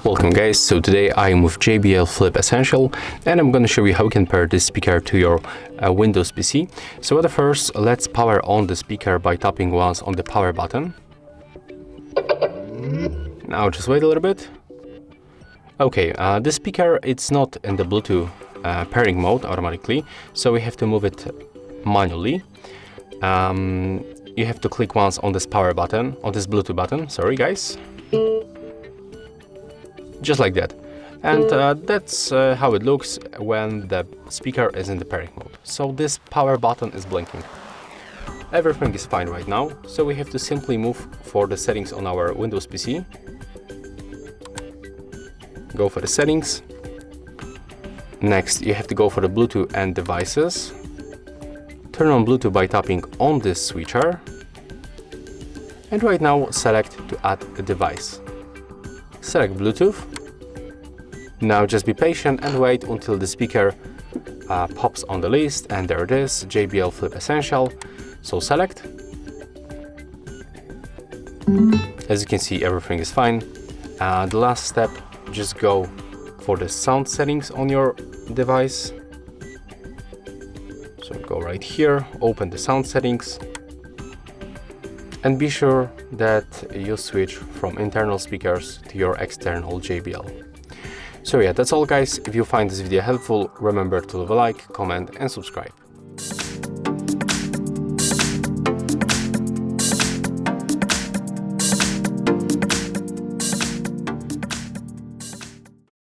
Welcome guys, so today I am with JBL Flip Essential and I'm going to show you how you can pair this speaker to your Windows PC. So at first, let's power on the speaker by tapping once on the power button. Now just wait a little bit. Okay, the speaker, it's not in the Bluetooth pairing mode automatically, so we have to move it manually. You have to click once on this power button, on this Bluetooth button, sorry guys. Just like that. And that's how it looks when the speaker is in the pairing mode. So this power button is blinking. Everything is fine right now, so we have to simply move for the settings on our Windows PC. Go for the settings. Next, you have to go for the Bluetooth and devices. Turn on Bluetooth by tapping on this switcher. And right now, select to add a device. Select Bluetooth. Now just be patient and wait until the speaker pops on the list, and there it is, JBL Flip Essential. So select. As you can see, everything is fine. The last step, just go for the sound settings on your device. So go right here, open the sound settings, and be sure that you switch from internal speakers to your external JBL. So yeah, that's all guys. If you find this video helpful, remember to leave a like, comment and subscribe.